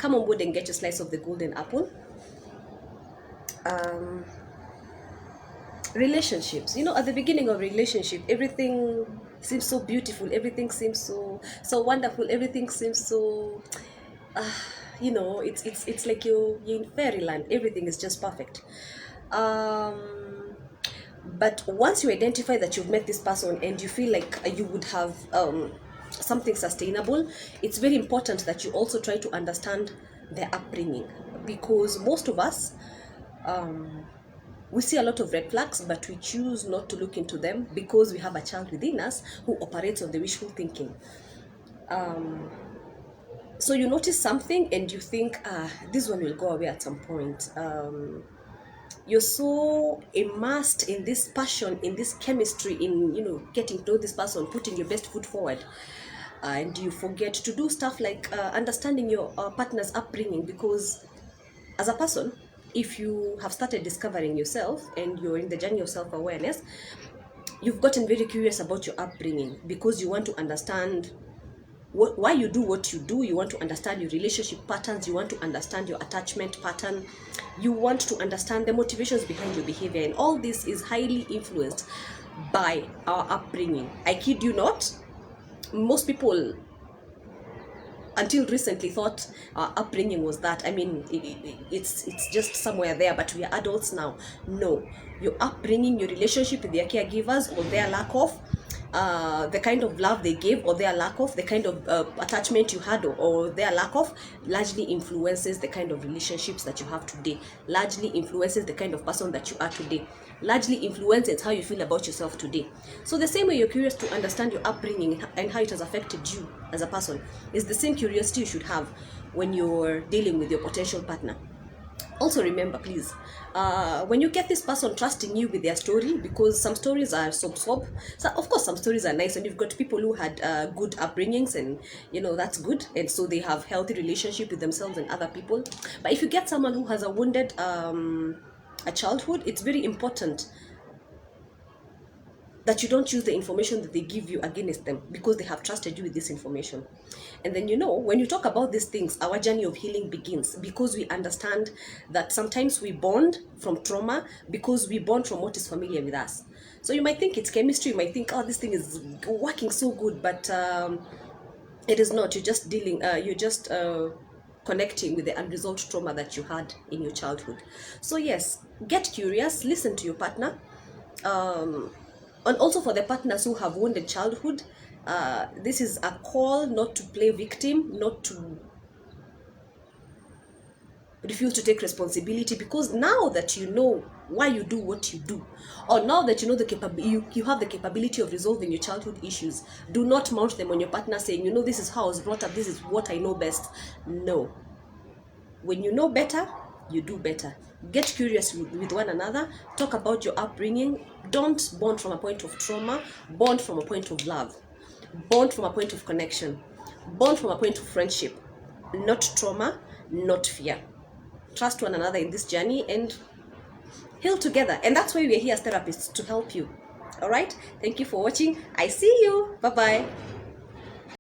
come on board and get your slice of the golden apple. Relationships, at the beginning of relationship, everything seems so beautiful, everything seems so wonderful, everything seems so it's like you're in fairyland, everything is just perfect. But once you identify that you've met this person and you feel like you would have something sustainable, it's very important that you also try to understand their upbringing, because most of us, we see a lot of red flags, but we choose not to look into them because we have a child within us who operates on the wishful thinking. So you notice something and you think, this one will go away at some point. You're so immersed in this passion, in this chemistry, in getting to know this person, putting your best foot forward, and you forget to do stuff like understanding your partner's upbringing. Because as a person, if you have started discovering yourself and you're in the journey of self-awareness, you've gotten very curious about your upbringing because you want to understand why you do what you do. You want to understand your relationship patterns, you want to understand your attachment pattern, you want to understand the motivations behind your behavior, and all this is highly influenced by our upbringing. I kid you not, most people until recently thought our upbringing was that. I mean, it's just somewhere there, but we are adults now. No, your upbringing, your relationship with your caregivers, or their lack of, the kind of love they gave, or their lack of, the kind of attachment you had, or their lack of, largely influences the kind of relationships that you have today, largely influences the kind of person that you are today, largely influences how you feel about yourself today. So the same way you're curious to understand your upbringing and how it has affected you as a person is the same curiosity you should have when you're dealing with your potential partner. Also remember, please, when you get this person trusting you with their story, because some stories are so of course some stories are nice, and you've got people who had good upbringings, and that's good, and so they have healthy relationship with themselves and other people. But if you get someone who has a wounded a childhood, it's very important that you don't use the information that they give you against them, because they have trusted you with this information. And then when you talk about these things, our journey of healing begins, because we understand that sometimes we bond from trauma, because we bond from what is familiar with us. So you might think it's chemistry, you might think, oh, this thing is working so good, but it is not. You're just connecting with the unresolved trauma that you had in your childhood. So yes, get curious, listen to your partner. And also for the partners who have wounded childhood, this is a call not to play victim, not to refuse to take responsibility, because now that you know why you do what you do, or now that you know you have the capability of resolving your childhood issues, do not mount them on your partner saying, this is how I was brought up, this is what I know best. No. When you know better, you do better. Get curious with one another. Talk about your upbringing. Don't bond from a point of trauma. Bond from a point of love. Bond from a point of connection. Bond from a point of friendship. Not trauma, not fear. Trust one another in this journey and heal together. And that's why we are here as therapists, to help you. All right? Thank you for watching. I see you. Bye-bye.